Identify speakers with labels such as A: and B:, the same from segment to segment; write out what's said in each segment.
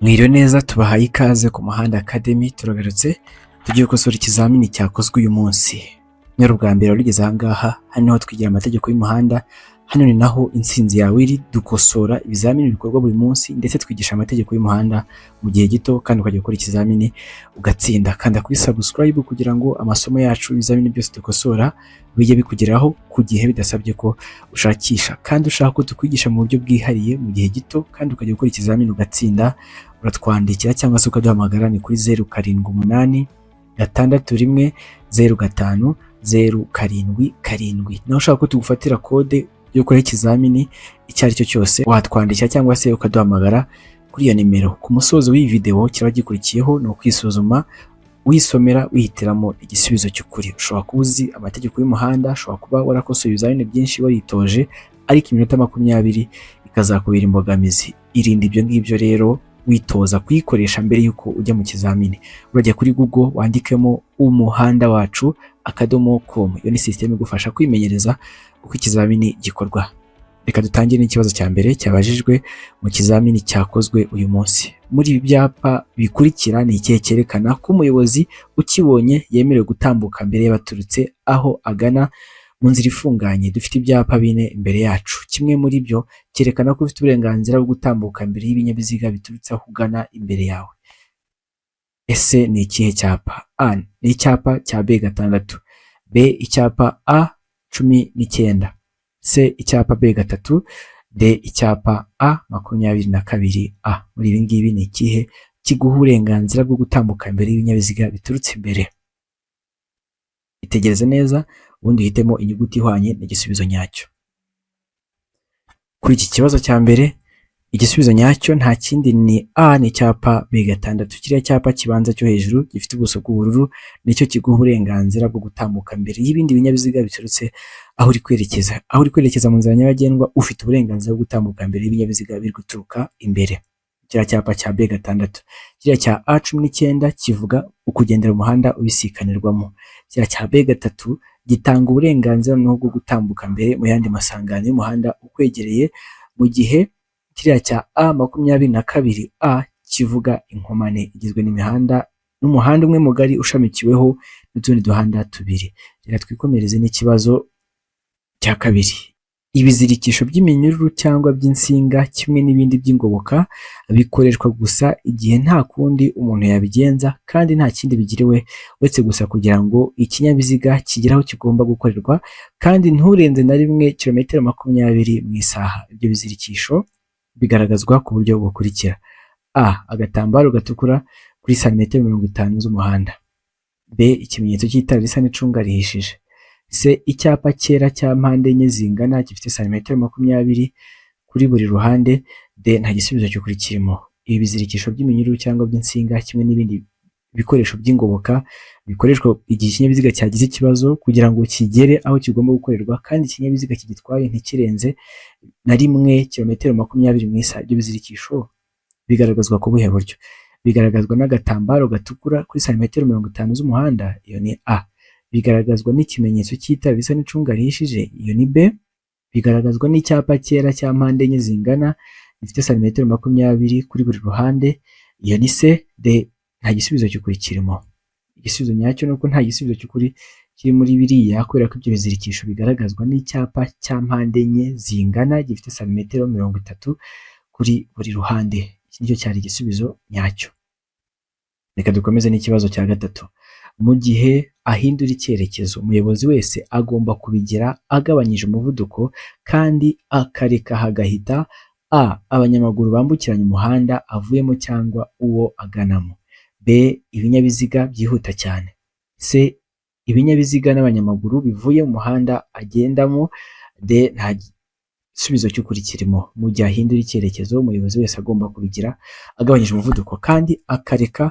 A: Mwiriwe neza tubahaye ikaze ku Muhanda Academy. Turagarutse tugiye gukosora ikizamini cyakozwe uyu munsi. Nyari ubwa mbere warigeze aha ngaha, hano niho twigira amategeko y'umuhanda, hano ni naho intsinzi yawe iri. Dukosora ibizamini bikorwa buri munsi ndetse twigisha amategeko y'umuhanda mu gihe gito, kandi ukajya gukora ikizamini ugatsinda. Kanda kuri subscribe kugira ngo amasomo yacu, ibizamini byose dukosora bijye bikugeraho ku gihe bidasabye ko ushakisha. Kandi ushaka ko tukwigisha mu buryo bwihariye mu gihe gito kandi ukajya gukora ikizamini ugatsinda, uratwandikira cyangwa se ukaduhamagara ni kuri 078 661 05 077. naho ushaka ko tugufatira kode yo gukora ikizamini icyo ari cyo cyose, watwandikira cyangwa se ukaduhamagara kuri iyo nimero. Ku musozo w'iyi video kiraba gikurikiyeho no kwisuzuma wisomera wihitiramo igisubizo cy'ukuri. Ushobora kuba uzi amategeko y'umuhanda, ushobora kuba warakosoye ibizamini byinshi waritoje, ariko iminota 20 ikazakubera imbogamizi. Irinde ibyo ngibyo rero, witoza kuyikoresha mbere yuko ujya mu kizamini. Urajya kuri Google wandikemo umuhanda wacu .com. Iyo ni system igufasha kwimenyereza uko ikizamini gikorwa. Reka dutangire n'ikibazo cya mbere cyabajijwe mu kizamini cyakozwe uyu munsi. Muri ibi byapa bikurikira ni ikihe cyerekana ko umuyobozi ukibonye yemerewe gutambuka mbere y'abaturutse aho agana mu nzira ifunganye? Dufite ibyapa bine imbere yacu. Kimwe muri byo cyerekana ko ufite uburenganzira bwo gutambuka mbere y'ibinyabiziga biturutse aho ugana imbere yawe. Ese ni ikihe cyapa? A ni icyapa cya B6, B icyapa A19, C icyapa B3, D icyapa A22A. Muri ibi ngibi ni ikihe kiguha uburenganzira bwo gutambuka imbere y'ibinyabiziga biturutse imbere? Itegereze neza ubundi uhitemo inyuguti ihwanye n'igisubizo nyacyo. Kuri iki kibazo cya mbere, igisubizo nyacyo nta kindi ni A, ni icyapa B6. Kiriya cyapa kibanza cyo hejuru gifite ubuso bw'ubururu nicyo kiguha uburenganzira bwo gutambuka mbere y'ibindi binyabiziga biturutse aho uri kwerekeza. Aho uri kwerekeza mu nzira nyabagendwa, ufite uburenganzira bwo gutambuka mbere y'ibinyabiziga biri guturuka imbere. Kiriya cyapa cya B6. Kiriya cya A19 kivuga ukugendera umuhanda ubisikanirwamo. Kiriya cya B3 gitanga uburenganzira bwo gutambuka mbere mu yandi masangano y'umuhanda ukwegereye, mu gihe kiriya cya A22A kivuga inkomane igizwe n'umuhanda umwe mugari ushamikiweho n'utundi duhanda tubiri. Reka twikomereze n'ikibazo cya kabiri. Ibizirikisho by'iminyururu cyangwa by'insinga kimwe n'ibindi by'ingoboka bikoreshwa gusa igihe nta kundi umuntu yabigenza, kandi nta kindi bigiriwe uretse gusa kugira ngo ikinyabiziga kigere aho kigomba gukorerwa, kandi nturenze na rimwe kilometero 20 mu isaha. Ibyo bizirikisho bigaragazwa ku buryo bukurikira: A, agatambaro gatukura kuri santimetero 50 z'umuhanda. B, ikimenyetso cy'itara risa n'icunga rihishije. C, icyapa cyera cya mpande enye zingana gifite santimetero 20 kuri buri ruhande. D, nta gisubizo cy'ukuri kirimo. Ibi bizirikisho by'iminyururu cyangwa by'insinga kimwe n'ibindi bikoresho by'ingoboka bikoreshwa igihe ikinyabiziga cyagize ikibazo kugira ngo kigere aho kigomba gukorerwa, kandi ikinyabiziga kigitwaye ntikirenze na rimwe kilometero 20 mu isaha. Ibyo bizirikisho bigaragazwa ku buhe buryo? Bigaragazwa n'agatambaro gatukura kuri santimetero 50 z'umuhanda, iyo ni A. Bigaragazwa n'ikimenyetso cy'itara risa n'icunga rihishije, iyo ni B. Bigaragazwa n'icyapa cyera cya mpande enye zingana gifite santimetero 20 kuri buri ruhande, iyo ni C. D, nta gisubizo cy'ukuri kirimo. Igisubizo nyacyo nuko nta gisubizo cy'ukuri kiri muri biriya, kubera ko ibyo bizirikisho bigaragazwa n'icyapa cya mpande enye zingana gifite santimetero 30 kuri buri ruhande. Iki nicyo cyari igisubizo nyacyo. Reka dukomeze n'ikibazo cya gatatu. Mu gihe ahindura icyerekezo, umuyobozi wese agomba kubigira agabanyije umuvuduko kandi akareka hagahita A, abanyamaguru bambukiranya umuhanda avuyemo cyangwa uwo aganamo. B, ibinyabiziga byihuta cyane. C, ibinyabiziga n'abanyamaguru bivuye mu muhanda agendamo. D, nta gisubizo cy'ukuri kirimo. Mu gihe ahindura icyerekezo, umuyobozi wese agomba kubigira agabanyije umuvuduko kandi akareka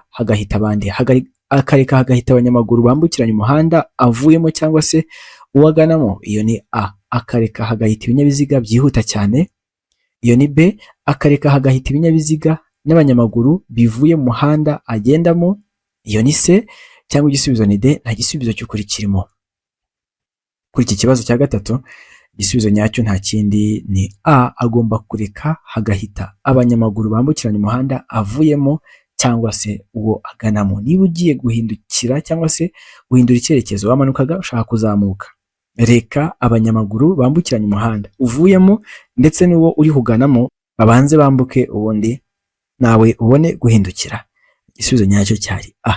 A: hagahita abanyamaguru bambukiranya umuhanda avuyemo cyangwa se uwaganamo, iyo ni A. Akareka hagahita ibinyabiziga byihuta cyane, iyo ni B. Akareka hagahita ibinyabiziga n'abanyamaguru bivuye mu muhanda agendamo, iyo ni C. Cyangwa igisubizo ni D, nta gisubizo cy'ukuri kirimo. Kuri iki kibazo cya gatatu, igisubizo nyacyo nta kindi ni A, agomba kureka hagahita abanyamaguru bambukiranya umuhanda avuyemo cyangwa se uwo aganamo. Niba ugiye guhindukira cyangwa se guhindura icyerekezo, wamanukaga ushaka kuzamuka, reka abanyamaguru bambukiranya umuhanda uvuyemo ndetse n'uwo uri kuganamo babanze bambuke, ubundi nawe ubone guhindukira. Igisubizo nyacyo cyari A.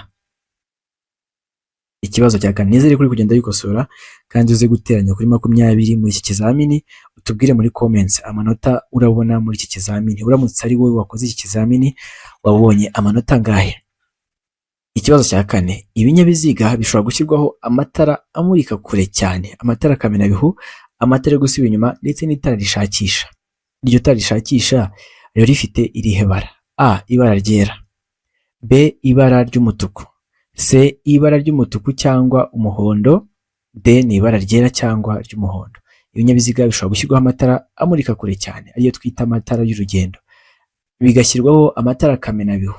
A: Ikibazo cya kane, nizere kuri kugenda bikosora kandi uze guteranya kuri 20 muri iki kizamini, utubwire muri comments amanota urabona muri iki kizamini. Uramutse ari wowe wakoze iki kizamini, wabonye amanota ngahe? Ikibazo cya kane, ibinyabiziga bishobora gushyirwaho amatara amurika kure cyane, amatara kamenabihu, amatara yo gusubira inyuma ndetse n'itara rishakisha. Iryo tara rishakisha rero rifite irihe bara? A, ibara ryera, B, ibara ry'umutuku, C, ibara ry'umutuku cyangwa umuhondo, D, ni ibara ryera cyangwa ry'umuhondo. Ibinyabiziga bishobora gushyirwaho amatara amurika kure cyane, ariyo twita amatara y'urugendo. Bigashyirwaho amatara kamenabihu,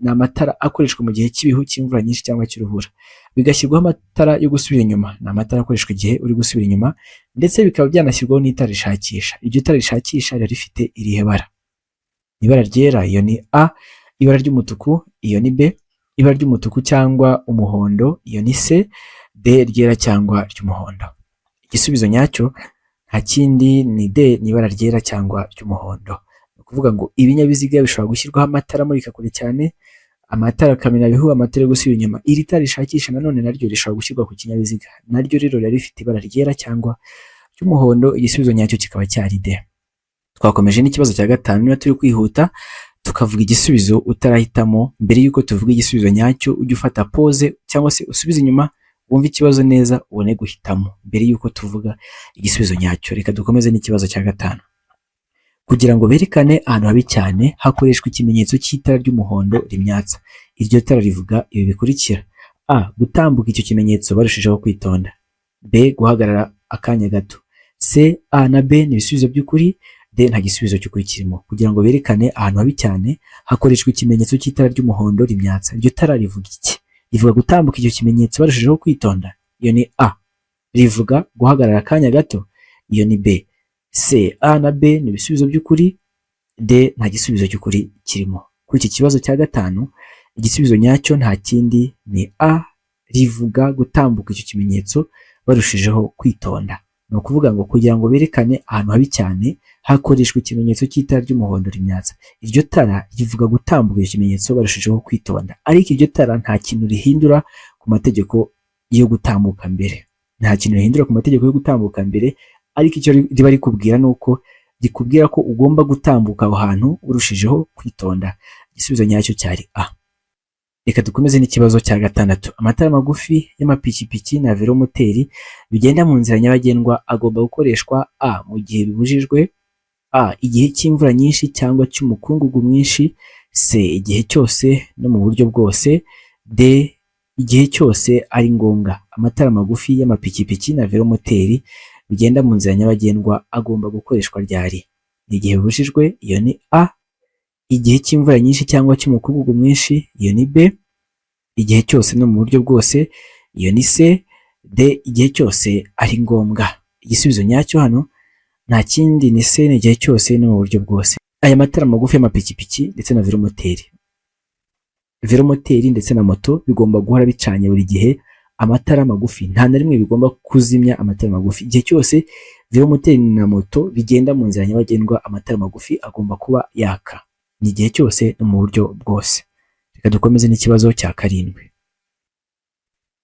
A: ni amatara akoreshwa mu gihe cy'ibihu, cy'imvura nyinshi cyangwa cy'urubura. Bigashyirwaho amatara yo gusubira inyuma, ni amatara akoreshwa igihe uri gusubira inyuma, ndetse bikaba byanashyirwaho n'itara rishakisha. Iryo tara rishakisha riba rifite irihe bara? Ibara ryera, iyo ni A, ibara ry'umutuku, iyo ni B, ibara ry'umutuku cyangwa umuhondo, iyo ni C, D, ryera cyangwa ry'umuhondo. Igisubizo nyacyo nta kindi ni D, ni ibara ryera cyangwa ry'umuhondo. Ni ukuvuga ngo ibinyabiziga bishobora gushyirwaho amatara amurika kure cyane, amatara kamenabihu, amatara yo gusubira inyuma. Iri tara rishakisha nanone naryo rishobora gushyirwa ku kinyabiziga, naryo rero riba rifite ibara ryera cyangwa ry'umuhondo. Igisubizo nyacyo kikaba cyari D. Twakomeje n'ikibazo cya gatanu, niba turi kwihuta tukavuga igisubizo utarahitamo. Mbere yuko tuvuga igisubizo nyacyo, ujye ufata pause cyangwa se usubize inyuma wumve ikibazo neza ubone guhitamo mbere yuko tuvuga igisubizo nyacyo. Reka dukomeze n'ikibazo cya gatanu. Kugira ngo berekane ahantu habi cyane, hakoreshwa ikimenyetso cy'itara ry'umuhondo rimyatsa. Iryo tara rivuga ibi bikurikira: A, gutambuka icyo kimenyetso barushijeho kwitonda, B, guhagarara akanya gato, C, A na B ni ibisubizo by'ukuri, D, nta gisubizo cy'ukuri kirimo. Kugira ngo berekane ahantu habi cyane, hakoreshwa ikimenyetso cy'itara ry'umuhondo rimyatsa. Iryo tara rivuga iki? Rivuga gutambuka icyo kimenyetso barushijeho kwitonda, iyo ni A. Rivuga guhagarara akanya gato, iyo ni B. C, A na B ni ibisubizo by'ukuri, D, nta gisubizo cy'ukuri kirimo. Kuri iki kibazo cya gatanu, igisubizo nyacyo nta kindi ni A, rivuga gutambuka icyo kimenyetso barushijeho kwitonda. Ni ukuvuga ngo kugira ngo berekane ahantu habi cyane, hakoreshwa ikimenyetso cy'itara ry'umuhondo rimyatsa. Iryo tara rivuga gutambuka icyo kimenyetso barushijeho kwitonda, ariko iryo tara nta kintu rihindura ku mategeko yo gutambuka mbere. Nta kintu rihindura ku mategeko yo gutambuka mbere, ariko icyo riba rikubwira ni uko rikubwira ko ugomba gutambuka aho hantu urushijeho kwitonda. Igisubizo nyacyo cyari A. Reka dukomeze n'ikibazo cya gatandatu. Amatara magufi y'amapikipiki na velomoteri bigenda mu nzira nyabagendwa agomba gukoreshwa: A, mu gihe bibujijwe, A, igihe cy'imvura nyinshi cyangwa cy'umukungugu mwinshi, C, igihe cyose no mu buryo bwose, D, igihe cyose ari ngombwa. Amatara magufi y'amapikipiki na velomoteri bigenda mu nzira nyabagendwa agomba gukoreshwa ryari? Ni igihe bibujijwe, iyo ni A, igihe cy'imvura nyinshi cyangwa cy'umukungugu mwinshi, iyo ni B, igihe cyose no mu buryo bwose, iyo ni C, D, igihe cyose ari ngombwa. Igisubizo nyacyo hano nta kindi ni C, ni igihe cyose no mu buryo bwose. Aya matara magufi y'amapikipiki ndetse na velomoteri ndetse na moto bigomba guhora bicanye buri gihe. Amatara magufi nta na rimwe bigomba kuzimya amatara magufi. Igihe cyose velomoteri na moto bigenda mu nzira nyabagendwa, amatara magufi agomba kuba yaka, ni igihe cyose no mu buryo bwose. Reka dukomeze n'ikibazo cya karindwi.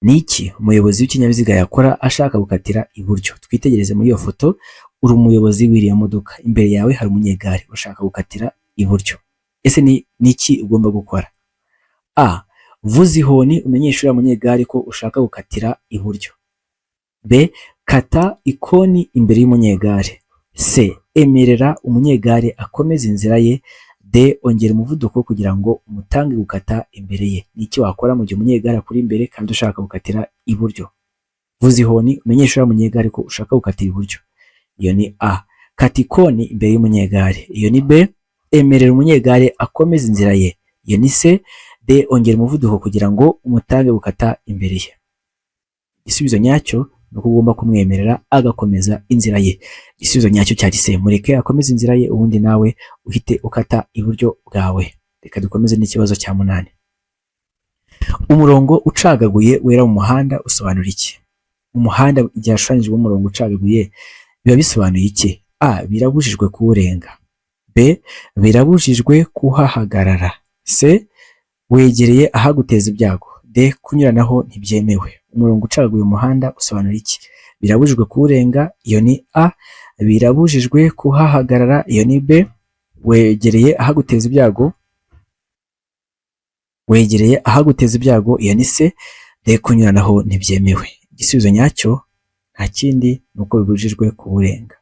A: Ni iki umuyobozi w'ikinyabiziga yakora ashaka gukatira iburyo? Twitegereze muri iyo foto, uri umuyobozi w'iriya modoka, imbere yawe hari umunyegare ushaka gukatira iburyo. Ese ni iki ugomba gukora? A, vuza ihoni umenyesha uriya munyegare ko ushaka gukatira iburyo. B, kata ikoni imbere y'umunyegare. C, emerera umunyegare akomeza inzira ye. D, ongera umuvuduko kugira ngo umutange gukata imbere ye. Ni iki wakora mu gihe umunyegare akuri imbere kandi ushaka gukatira iburyo? Vuza ihoni umenyesha uriya munyegare ko ushaka gukatira iburyo, iyo ni A. Kata ikoni imbere y'umunyegare, iyo ni B. Emerera umunyegare akomeza inzira ye, iyo ni C. D, ongera umuvuduko kugira ngo umutange gukata imbere ye. Igisubizo nyacyo nuko ugomba kumwemerera agakomeza inzira ye. Igisubizo nyacyo cyari C, mureke akomeze inzira ye ubundi nawe uhite ukata iburyo bwawe. Reka dukomeze n'ikibazo cya 8. Umurongo ucagaguye wera mu muhanda usobanura iki? Umuhanda igihe hashushanyijwe umurongo ucagaguye biba bisobanuye iki? A, birabujijwe kuwurenga. B, birabujijwe kuhahagarara. C, wegereye ahaguteza ibyago. D, kunyuranaho ntibyemewe. Umurongo ucagaguye umuhanda usobanura iki? Birabujijwe kuwurenga, iyo ni A. Birabujijwe kuhahagarara, iyo ni B. Wegereye ahaguteza ibyago, iyo ni C. D, kunyuranaho ntibyemewe. Igisubizo nyacyo nta kindi nuko bibujijwe kuwurenga.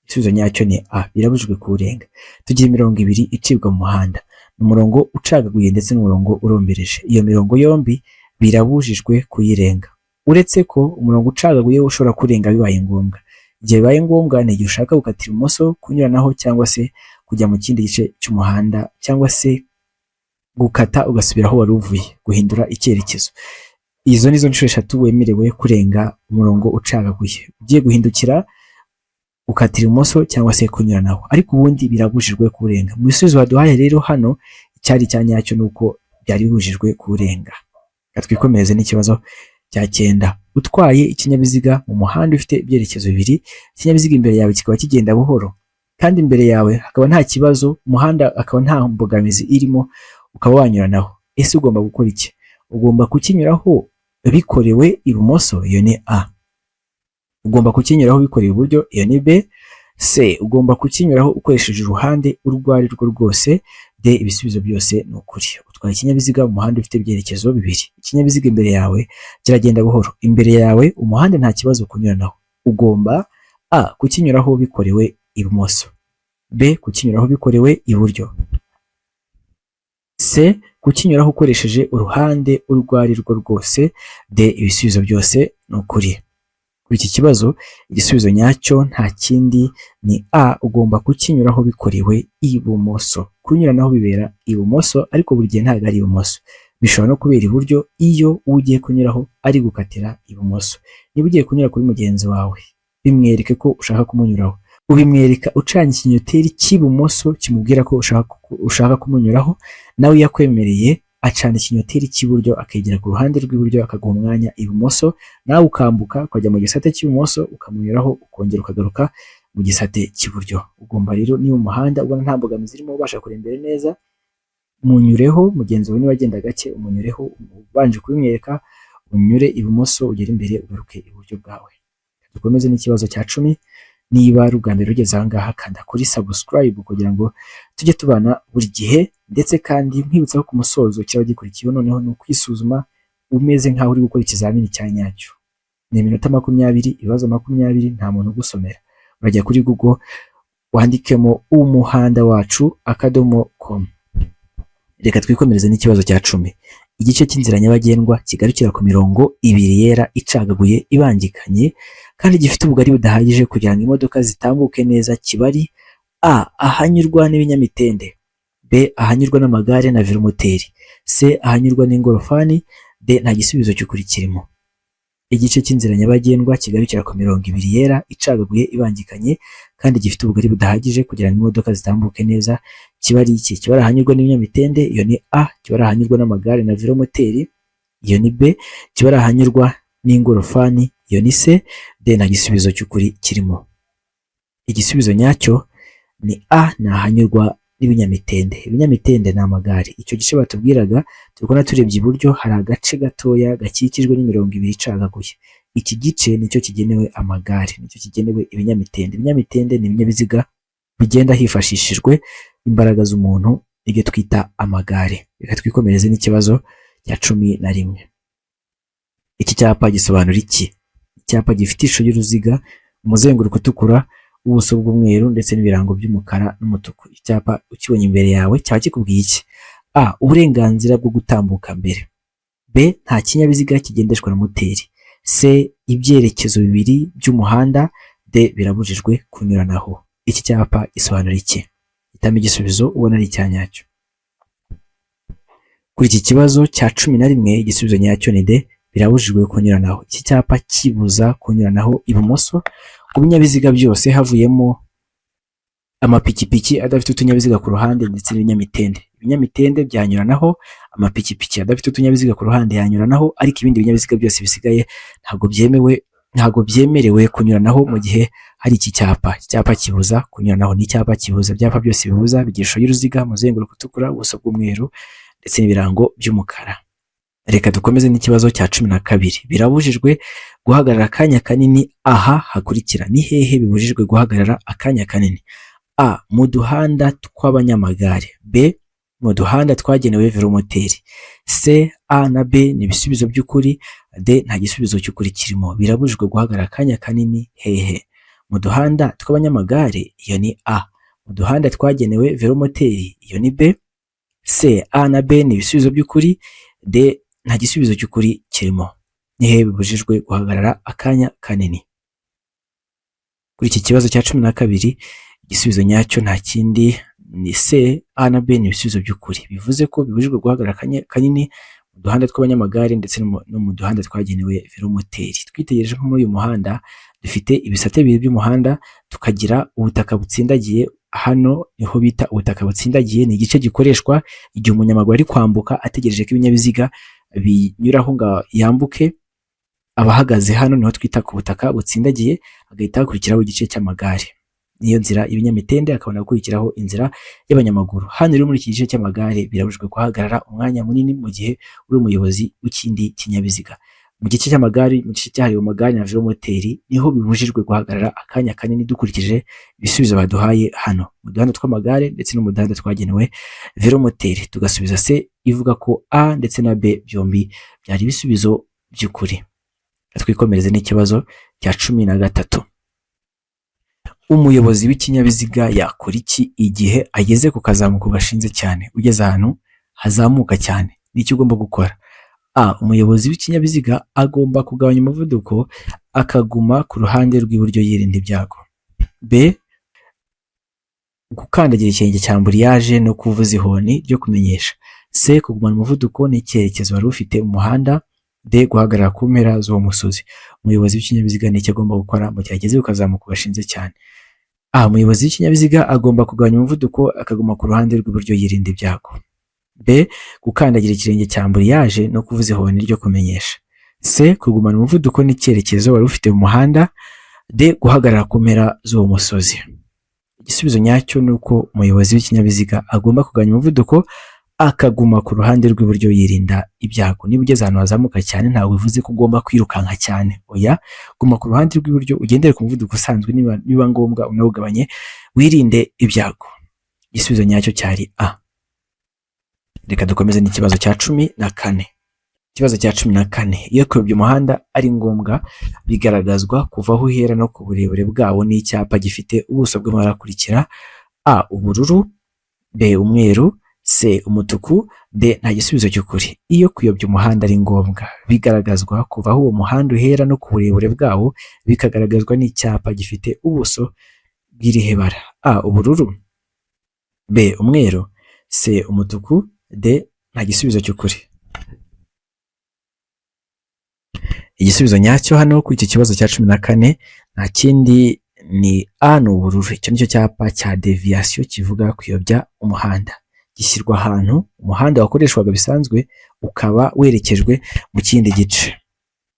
A: Igisubizo nyacyo ni A, birabujijwe kuwurenga. Tugira imirongo ibiri icibwa mu muhanda, umurongo ucagaguye ndetse n'umurongo urombereje. Iyo mirongo yombi birabujijwe kuyirenga, uretse ko umurongo ucagaguye ushobora kurenga bibaye ngombwa. Igihe bibaye ngombwa ni igihe ushaka gukatira ibumoso, kunyuranaho cyangwa se kujya mu kindi gice cy'umuhanda, cyangwa se gukata ugasubira aho wari uvuye, guhindura icyerekezo. Izo nizo nshuro 3 wemerewe kurenga umurongo ucagaguye. Ugiye guhindukira, ukatira ibumoso cyangwa se kunyuranaho, ariko ubundi birabujijwe kurenga. Mu bisubizo baduhaye rero hano icyari cya nyacyo nuko byari bibujijwe kurenga. Twikomereze n'ikibazo cya 9. Utwaye ikinyabiziga mu muhanda ufite ibyerekezo bibiri, ikinyabiziga imbere yawe kikaba kigenda buhoro kandi imbere yawe hakaba nta kibazo, umuhanda akaba nta mbogamizi irimo, ukaba wanyuranaho. Ese ugomba gukora iki? Ugomba kukinyuraho bikorewe ibumoso, iyo ni A. Ugomba kukinyuraho bikorewe iburyo, iyo ni B. C, ugomba kukinyuraho ukoresheje uruhande urwo ari rwo rwose. D, ibisubizo byose ni ukuri. Utwaye ikinyabiziga mu muhanda ufite ibyerekezo bibiri, ikinyabiziga imbere yawe kiragenda buhoro, imbere yawe umuhanda nta kibazo kunyuranaho. Ugomba A, kukinyuraho bikorewe ibumoso. B, kukinyuraho bikorewe iburyo. C, kukinyuraho ukoresheje uruhande urwo ari rwo rwose. D, ibisubizo byose ni ukuri. Kuri iki kibazo igisubizo nyacyo nta kindi ni A, ugomba kukinyuraho bikorewe ibumoso. Kunyuranaho bibera ibumoso, ariko buri gihe ntabwo ari ibumoso, bishobora no kubera iburyo iyo ugiye kunyuraho ari gukatira ibumoso. Niba ugiye kunyura kuri mugenzi wawe, bimwereke ko ushaka kumunyuraho, ubimwereka ucanye ikinyoteri cy'ibumoso kimubwira ko ushaka kumunyuraho, nawe yakwemereye acana ikinyoteri cy'iburyo akegera ku ruhande rw'iburyo akaguha umwanya ibumoso, nawe ukambuka ukajya mu gisate cy'ibumoso ukamunyuraho, ukongera ukagaruka mu gisate cy'iburyo. Ugomba rero niba umuhanda ubona nta mbogamizi irimo, ubasha kurembera neza, munyureho. Mugenzi wawe niba agenda gake umunyureho, ubanje kubimwereka, unyure ibumoso ugere imbere ugaruke iburyo bwawe. Dukomeze n'ikibazo cya 10. Niba ari ubwa mbere rugeze aha ngaha, kanda kuri subscribe kugira ngo tujye tubana buri gihe, ndetse kandi nkwibutsa ko ku musozo cyaba gikurikiyeho noneho ni ukwisuzuma umeze nk'aho uri gukora ikizamini cya nyacyo. Ni iminota 20, ibibazo 20, nta muntu ugusomera. Urajya kuri Google wandikemo umuhanda wacu .com. Reka twikomereze n'ikibazo cya 10. Igice cy'inzira nyabagendwa kigarukira ku mirongo ibiri yera icagaguye ibangikanye kandi gifite ubugari budahagije kugira ngo imodoka zitambuke neza, kibari A, ahanyurwa n'ibinyamitende. B, ahanyurwa n'amagare na velomoteri. C, ahanyurwa n'ingorofani. D, nta gisubizo cy'ukuri kirimo. Igice cy'inzira nyabagendwa kigarukira ku mirongo ibiri yera icagaguye ibangikanye kandi gifite ubugari budahagije kugira ngo imodoka zitambuke neza, kibari iki? Kibari ahanyurwa n'ibinyamitende, iyo ni A. Kibari ahanyurwa n'amagare na velomoteri, iyo ni B. Kibari ahanyurwa n'ingorofani, iyo ni C. D, nta gisubizo cy'ukuri kirimo. Igisubizo nyacyo ni A, ni ahanyurwa n'ibinyamitende. Ibinyamitende ni amagare. Icyo gice batubwiraga turikona turebye iburyo hari agace gatoya gakikijwe n'imirongo ibiri icagaguye. Iki gice nicyo kigenewe amagare, nicyo kigenewe ibinyamitende. Ibinyamitende ni ibinyabiziga bigenda hifashishijwe imbaraga z'umuntu, ibyo twita amagare. Reka twikomereze n'ikibazo cya 11. Iki cyapa gisobanura iki? Icyapa gifite ishusho y'uruziga, umuzenguruko utukura, ubuso bw'umweru ndetse n'ibirango by'umukara n'umutuku. Icyapa ukibonye imbere yawe cyaba kikubwiye iki? A, uburenganzira bwo gutambuka mbere. B, nta kinyabiziga kigendeshwa na moteri. C, ibyerekezo bibiri by'umuhanda. D, birabujijwe kunyuranaho. Iki cyapa gisobanura iki? Hitamo igisubizo ubona ari icyanyacyo. Kuri iki kibazo cya 11 igisubizo nyacyo ni D, birabujijwe kunyuranaho. Iki cyapa kibuza kunyuranaho ibumoso ku binyabiziga byose havuyemo amapikipiki adafite utunyabiziga ku ruhande ndetse n'ibinyamitende. Ibinyamitende byanyuranaho, amapikipiki adafite utunyabiziga ku ruhande yanyuranaho, ariko ibindi binyabiziga byose bisigaye ntabwo byemerewe kunyuranaho mu gihe hari iki cyapa. Icyapa kibuza kunyuranaho, ni icyapa kibuza. Ibyapa byose bibuza bigira ishusho y'uruziga, umuzenguruko utukura, ubuso bw'umweru ndetse n'ibirango by'umukara. Reka dukomeze n'ikibazo cya 12. Birabujijwe guhagarara akanya kanini aha hakurikira. Ni hehe bibujijwe guhagarara akanya kanini? A. Mu duhanda tw'abanyamagare. B. Mu duhanda twagenewe velomoteri. C. A na B ni ibisubizo by'ukuri. D. Nta gisubizo cy'ukuri kirimo. Birabujijwe guhagarara akanya kanini hehe? Mu duhanda tw'abanyamagare, iyo ni A. Mu duhanda twagenewe velomoteri, iyo ni B. C. A na B ni ibisubizo by'ukuri. D. Nta gisubizo cy'ukuri kirimo. Ni hehe bibujijwe guhagarara akanya kanini? Kuri iki kibazo cya 12, igisubizo nyacyo nta kindi ni C. A na B ni ibisubizo by'ukuri. Bivuze ko bibujijwe guhagarara akanya kanini mu duhanda tw'abanyamagare ndetse no mu duhanda twagenewe velomoteri. Twitegereje nko muri uyu muhanda, dufite ibisate bibiri by'umuhanda, tukagira ubutaka butsindagiye. Hano niho bita ubutaka butsindagiye. Ni igice gikoreshwa igihe umunyamaguru ari kwambuka ategereje ko ibinyabiziga binyuraho ngo yambuke. Abahagaze hano niho twita ku butaka butsindagiye, agahita hakurikiraho igice cy'amagare, niyo nzira ibinyamitende, akabona gukurikiraho inzira y'abanyamaguru. Hano rero muri iki gice cy'amagare birabujijwe guhagarara umwanya munini mu gihe uri umuyobozi w'ikindi kinyabiziga. Mu gice cy'amagare, mu gice cyahariwe amagare na velomoteri, niho bibujijwe guhagarara akanya kanini dukurikije ibisubizo baduhaye hano. Mu duhanda tw'amagare ndetse no mu duhanda twagenewe velomoteri. Tugasubiza C ivuga ko A ndetse na B byombi byari ibisubizo by'ukuri. Twikomereze n'ikibazo cya 13. Umuyobozi w'ikinyabiziga yakora iki igihe ageze ku kazamuko gashinze cyane? Ugeze ahantu hazamuka cyane, ni iki ugomba gukora? A. Umuyobozi w'ikinyabiziga agomba kugabanya umuvuduko akaguma ku ruhande rw'iburyo yirinda ibyago. B. Gukandagira ikirenge cya amburiyaje no kuvuza ihoni ryo kumenyesha. C. Kugumana umuvuduko n'icyerekezo wari ufite umuhanda. D. Guhagarara ku mpera z'uwo musozi. Umuyobozi w'ikinyabiziga ni icyo agomba gukora mu gihe ageze ku kazamuko gashinze cyane? A. Umuyobozi w'ikinyabiziga agomba kugabanya umuvuduko akaguma ku ruhande rw'iburyo yirinda ibyago. B. Gukandagira ikirenge cya amburiyaje no kuvuza ihoni ryo kumenyesha. C. Kugumana umuvuduko n'icyerekezo wari ufite mu muhanda. D. Guhagarara ku mpera z'uwo musozi. Igisubizo nyacyo ni uko umuyobozi w'ikinyabiziga agomba kugabanya umuvuduko akaguma ku ruhande rw'iburyo yirinda ibyago. Niba ugeze ahantu hazamuka cyane, ntabwo bivuze ko ugomba kwirukanka cyane. Oya, guma ku ruhande rw'iburyo, ugendere ku muvuduko usanzwe, niba ngombwa unawugabanye, wirinde ibyago. Igisubizo nyacyo cyari A. Reka dukomeze n'ikibazo cya 14. Ikibazo cya 14. Iyo kuyobya umuhanda ari ngombwa, bigaragazwa kuva aho uhera no ku burebure bwawo n'icyapa gifite ubuso bw'amabara akurikira: A. Ubururu. B. Umweru. C. Umutuku. D. Nta gisubizo cy'ukuri. Iyo kuyobya umuhanda ari ngombwa, bigaragazwa kuva aho uwo muhanda uhera no ku burebure bwawo, bikagaragazwa n'icyapa gifite ubuso bw'irihe bara: A. Ubururu. B. Umweru. C. Umutuku. D. Nta gisubizo cy'ukuri. Igisubizo nyacyo hano kuri iki kibazo cya 14 nta kindi ni A. Ni ubururu. Icyo nicyo cyapa cya deviation kivuga kuyobya umuhanda. Gishyirwa ahantu umuhanda wakoreshwaga bisanzwe ukaba werekejwe mu kindi gice.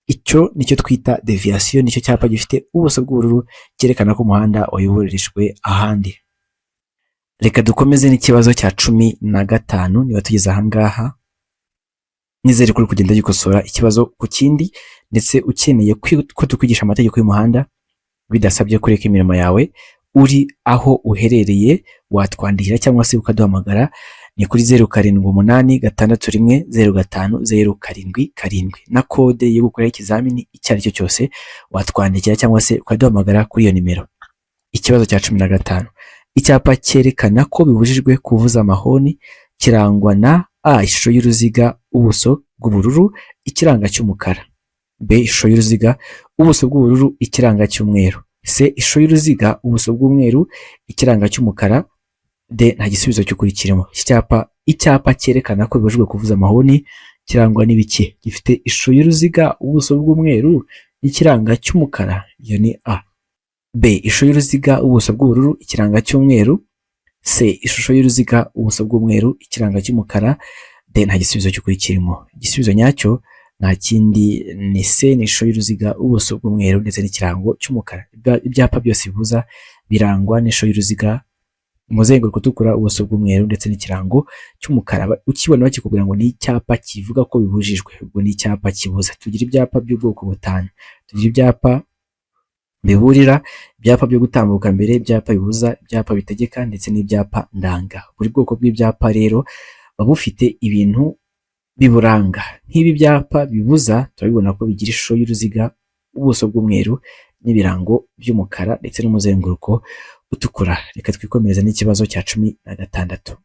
A: Icyo nicyo twita deviation, nicyo cyapa gifite ubuso bw'ubururu cyerekana ko umuhanda wayoboreshwe ahandi. Reka dukomeze n'ikibazo cya 15. Niba tugeze aha ngaha, nizere kuri kugenda gikosora ikibazo ku kindi, ndetse ukeneye ko tukwigisha amategeko y'umuhanda bidasabye kureka imirimo yawe, uri aho uherereye watwandikira cyangwa se ukaduhamagara. Ni kuri 0786105007 na kode yo gukora ikizamini icyo ari cyo cyose. Watwandikira cyangwa se ukaduhamagara kuri iyo nimero. Ikibazo cya 15. Icyapa cyerekana ko bibujijwe kuvuza amahoni kirangwa na A. Ishusho y'uruziga, ubuso bw'ubururu, ikiranga cy'umukara. B. Ishusho y'uruziga, ubuso bw'ubururu, ikiranga cy'umweru. C. Ishusho y'uruziga, ubuso bw'umweru, ikiranga cy'umukara. D. Nta gisubizo cy'ukuri kirimo. Icyapa cyerekana ko bibujijwe kuvuza amahoni kirangwa n'ibiki? Gifite ishusho y'uruziga, ubuso bw'umweru n'ikiranga cy'umukara, iyo ni A. B, ishusho y'uruziga, ubuso bw'ubururu, ikiranga cy'umweru. C, ishusho y'uruziga, ubuso bw'umweru, ikiranga cy'umukara. D, nta gisubizo cy'ukuri kirimo. Igisubizo nyacyo nta kindi ni C, ni ishusho y'uruziga, ubuso bw'umweru ndetse n'ikirango cy'umukara. Ibyapa byose bibuza birangwa n'ishusho y'uruziga, umuzenguruko utukura, ubuso bw'umweru ndetse n'ikirango cy'umukara. Ukibona bakikubwira ngo ni icyapa kivuga ko bibujijwe, ubwo ni icyapa kibuza. Tugira ibyapa by'ubwoko butanu. Tugira ibyapa biburira, ibyapa byo gutambuka mbere, ibyapa bibuza, ibyapa bitegeka ndetse n'ibyapa ndanga. Buri bwoko bw'ibyapa rero buba bufite ibintu biburanga. Nk'ibi byapa bibuza turabibona ko bigira ishusho y'uruziga, ubuso bw'umweru n'ibirango by'umukara ndetse n'umuzenguruko utukura. Reka twikomereza n'ikibazo cya 16.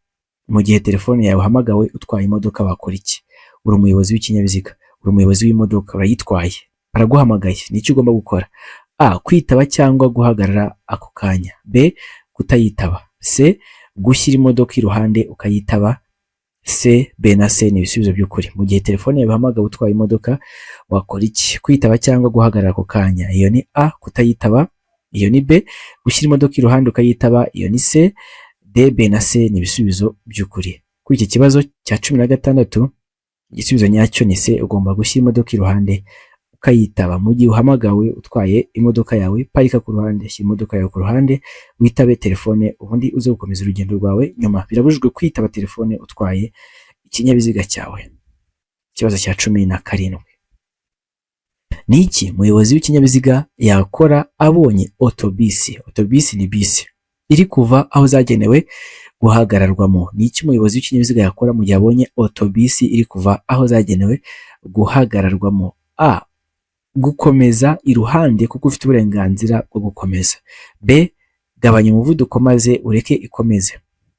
A: Mu gihe telefone yawe uhamagawe utwaye imodoka wakora iki? Uri umuyobozi w'ikinyabiziga, uri umuyobozi w'imodoka, urayitwaye, baraguhamagaye, ni iki ugomba gukora? A, kwitaba cyangwa guhagarara ako kanya. B, kutayitaba. C, gushyira imodoka iruhande ukayitaba. C, B na C ni ibisubizo by'ukuri. Mu gihe telefone yawe uhamagawe utwaye imodoka wakora iki? Kwitaba cyangwa guhagarara ako kanya, iyo ni A. Kutayitaba, iyo ni B. Gushyira imodoka iruhande ukayitaba, iyo ni C. D, B na C ni ibisubizo by'ukuri. Kuri iki kibazo cya 16 igisubizo nyacyo ni C, ugomba gushyira imodoka iruhande ukayitaba. Mu gihe uhamagawe utwaye imodoka yawe, parika ku ruhande, shyira imodoka yawe ku ruhande, witabe telefone, ubundi uze gukomeza urugendo rwawe nyuma. Birabujijwe kwitaba telefone utwaye ikinyabiziga cyawe. Ikibazo cya 17. Ni iki umuyobozi w'ikinyabiziga yakora abonye otobisi? Otobisi ni bisi iri kuva aho zagenewe guhagararwamo. Ni iki umuyobozi w'ikinyabiziga yakora mu gihe abonye otobisi iri kuva aho zagenewe guhagararwamo? A, gukomeza iruhande kuko ufite uburenganzira bwo gukomeza. B, gabanya umuvuduko maze ureke ikomeze.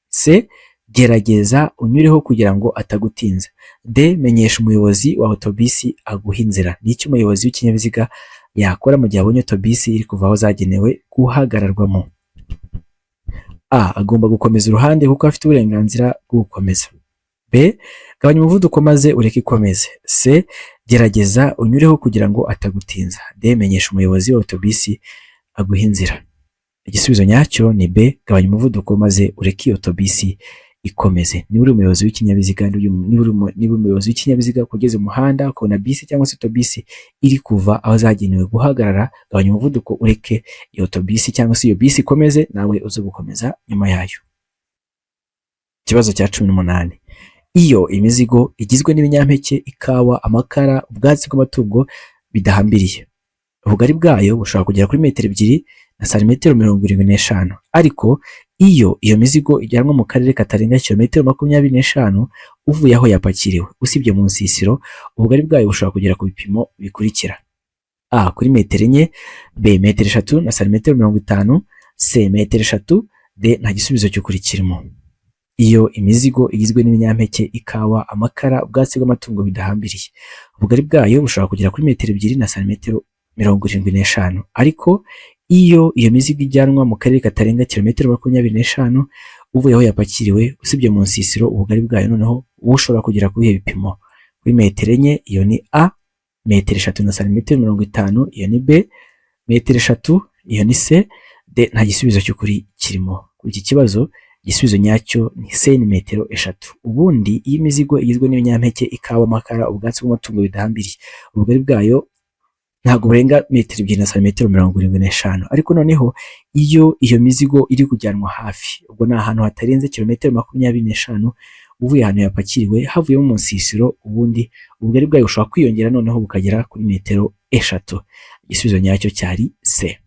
A: C, gerageza unyureho kugira ngo atagutinza. D, menyesha umuyobozi wa otobisi aguha inzira. Ni iki umuyobozi w'ikinyabiziga yakora mu gihe abonye otobisi iri kuva aho zagenewe guhagararwamo? A, agomba gukomeza uruhande kuko afite uburenganzira bwo gukomeza. B, gabanya umuvuduko maze ureke ikomeze. C, gerageza unyureho kugira ngo atagutinza. D, menyesha umuyobozi wa otobisi aguha inzira. Igisubizo nyacyo ni B, gabanya umuvuduko maze ureke otobisi ikomeze. Niba uri umuyobozi w'ikinyabiziga, niba umuyobozi w'ikinyabiziga kugeza umuhanda ukabona bisi cyangwa se otobisi iri kuva aho zagenewe guhagarara, gabanya umuvuduko ureke iyo otobisi cyangwa se iyo bisi ikomeze, nawe uze gukomeza nyuma yayo. Ikibazo cya 18. Iyo imizigo igizwe n'ibinyampeke, ikawa, amakara, ubwatsi bw'amatungo bidahambiriye, ubugari bwayo bushobora kugera kuri metero 2 na santimetero 75, ariko iyo mizigo ijyanwa mu karere katarenga kilometero 25 uvuye aho yapakiriwe, usibye mu nsisiro, ubugari bwayo bushobora kugera ku bipimo bikurikira: A, kuri metero 4, B, metero 3 na santimetero 50, C, metero 3, D, nta gisubizo cy'ukuri kirimo. Iyo imizigo igizwe n'ibinyampeke, ikawa, amakara, ubwatsi bw'amatungo bidahambiriye, ubugari bwayo bushobora kugera kuri metero 2 na santimetero 75, ariko iyo mizigo ijyanwa mu karere katarenga kilometero 25 uvuye aho yapakiriwe, usibye mu nsisiro, ubugari bwayo noneho bushobora kugera kuri bipimo: kuri metero 4, iyo ni A, metero 3 na santimetero 50, iyo ni B, metero 3, iyo ni C, D, nta gisubizo cy'ukuri kirimo. Kuri iki kibazo igisubizo nyacyo ni C, ni metero 3. Ubundi iyo imizigo igizwe n'ibinyampeke, ikawa, amakara, ubwatsi bw'amatungo bidahambiriye, ubugari bwayo ntabwo burenga metero 2 na santimetero 75, ariko noneho iyo mizigo iri kujyanwa hafi, ubwo ni ahantu hatarenze kilometero 25 uvuye ahantu yapakiriwe, havuyemo mu nsisiro, ubundi ubugari bwayo bushobora kwiyongera noneho bukagera kuri metero 3. Igisubizo nyacyo cyari C.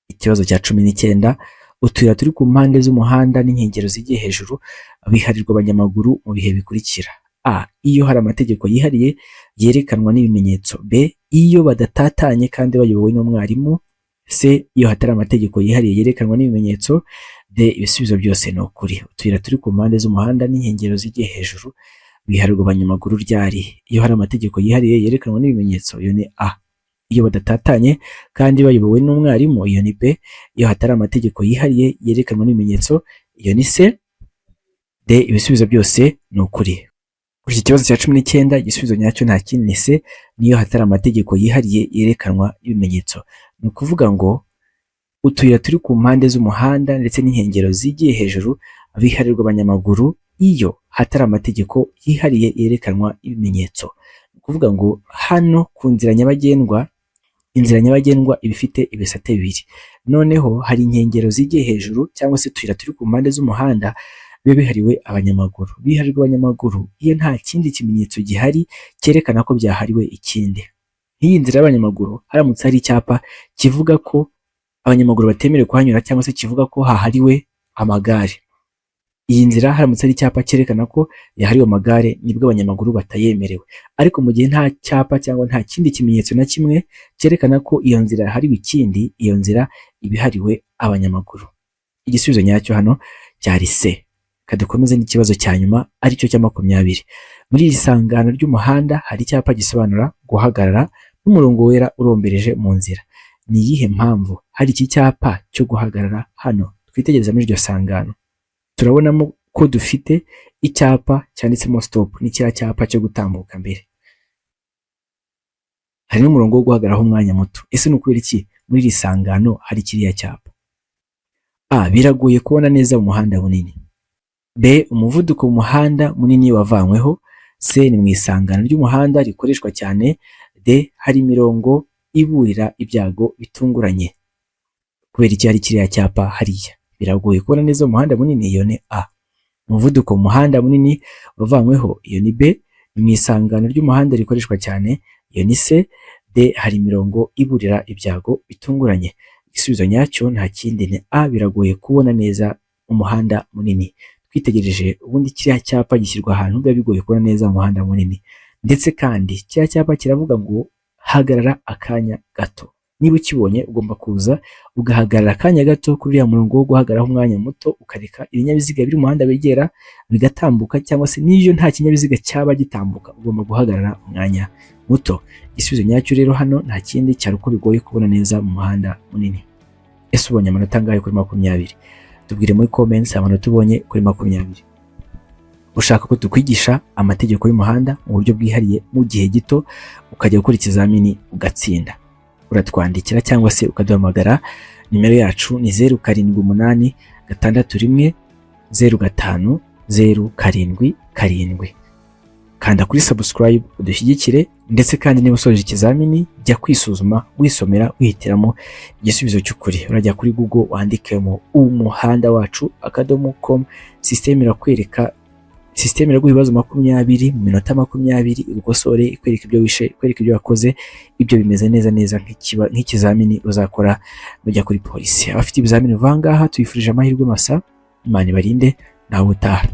A: Ikibazo cya 19. Utuyira turi ku mpande z'umuhanda n'inkengero zigiye hejuru biharirwa abanyamaguru mu bihe bikurikira: A, iyo hari amategeko yihariye yerekanwa n'ibimenyetso. B, iyo badatatanye kandi bayobowe n'umwarimu. C, iyo hatari amategeko yihariye yerekanwa n'ibimenyetso. D, ibisubizo byose ni ukuri. Utuyira turi ku mpande z'umuhanda n'inkengero zigiye hejuru biharirwa abanyamaguru ryari? Iyo hari amategeko yihariye yerekanwa n'ibimenyetso, iyo ni A. Iyo badatatanye kandi bayobowe n'umwarimu, iyo ni B. Iyo hatari amategeko yihariye yerekanwa n'ibimenyetso, iyo ni C. D, ibisubizo byose ni ukuri. Kuri iki kibazo cya 19 igisubizo nyacyo nta kindi ni C, niyo hatari amategeko yihariye yerekanwa ibimenyetso. Ni ukuvuga ngo utuyira turi ku mpande z'umuhanda ndetse n'inkengero zigiye hejuru biharirwa abanyamaguru iyo hatari amategeko yihariye yerekanwa ibimenyetso. Ni ukuvuga ngo hano ku nzira nyabagendwa, inzira nyabagendwa iba ifite ibisate bibiri, noneho hari inkengero zigiye hejuru cyangwa se utuyira turi ku mpande z'umuhanda biba bihariwe abanyamaguru. Biharirwa abanyamaguru iyo nta kindi kimenyetso gihari cyerekana ko byahariwe ikindi. Nk'iyi nzira y'abanyamaguru haramutse hari icyapa kivuga ko abanyamaguru batemerewe kuhanyura cyangwa se kivuga ko hahariwe amagare, iyi nzira haramutse hari icyapa cyerekana ko yahariwe amagare nibwo abanyamaguru batayemerewe. Ariko mu gihe nta cyapa cyangwa nta kindi kimenyetso na kimwe cyerekana ko iyo nzira yahariwe ikindi, iyo nzira iba ihariwe abanyamaguru. Igisubizo nyacyo hano cyari C. Kadukomeze n'ikibazo cya nyuma aricyo cya 20. Muri iri sangano ry'umuhanda hari icyapa gisobanura guhagarara n'umurongo wera urombereje mu nzira. Ni iyihe mpamvu hari iki cyapa cyo guhagarara hano? Twitegereza muri iryo sangano turabonamo ko dufite icyapa cyanditsemo stop, ni cya cyapa cyo gutambuka mbere. Hari n'umurongo wo guhagararaho umwanya muto. Ese ni ukubera iki muri iri sangano hari kiriya cyapa? A. Biragoye kubona neza mu muhanda munini. B. Umuvuduko mu muhanda munini wavanyweho. C. Ni mu isangano ry'umuhanda rikoreshwa cyane. D. Hari imirongo iburira ibyago bitunguranye. Kubera iki hari kiriya cyapa hariya? Biragoye kubona neza mu muhanda munini, iyo ni A. Umuvuduko mu muhanda munini wavanyweho, iyo ni B. Ni mu isangano ry'umuhanda rikoreshwa cyane, iyo ni C. D. Hari imirongo iburira ibyago bitunguranye. Igisubizo nyacyo nta kindi ni A. Biragoye kubona neza umuhanda munini. Twitegereje ubundi kiriya cyapa gishyirwa ahantu biba bigoye kubona neza umuhanda munini, ndetse kandi kiriya cyapa kiravuga ngo hagarara akanya gato. Niba ukibonye ugomba kuza ugahagarara akanya gato kuri uriya murongo wo guhagararaho umwanya muto, ukareka ibinyabiziga biri mu muhanda begera bigatambuka, cyangwa se n'iyo nta kinyabiziga cyaba gitambuka ugomba guhagarara umwanya muto. Igisubizo nyacyo rero hano nta kindi cyari uko bigoye kubona neza mu muhanda munini. Ese ubonye amanota angahe kuri 20? Tubwire muri comments amanota ubonye kuri 20. Ushaka ko tukwigisha amategeko y'umuhanda mu buryo bwihariye mu gihe gito ukajya gukora ikizamini ugatsinda, uratwandikira cyangwa se ukaduhamagara. Nimero yacu ni 0786 61 05 077. Kanda kuri subscribe udushyigikire, ndetse kandi niba usoje ikizamini jya kwisuzuma wisomera wihitiramo igisubizo cy'ukuri. Urajya kuri Google wandikemo umuhanda wacu .com, system irakwereka, system iraguha ibibazo 20 mu minota 20, igukosore ikwereka ibyo wishe, ikwereka ibyo wakoze, ibyo bimeze neza nk'ikizamini uzakora nujya kuri polisi. Abafite ibizamini vangaha tuyifurije amahirwe masa, Imana ibarinde nawe utaha.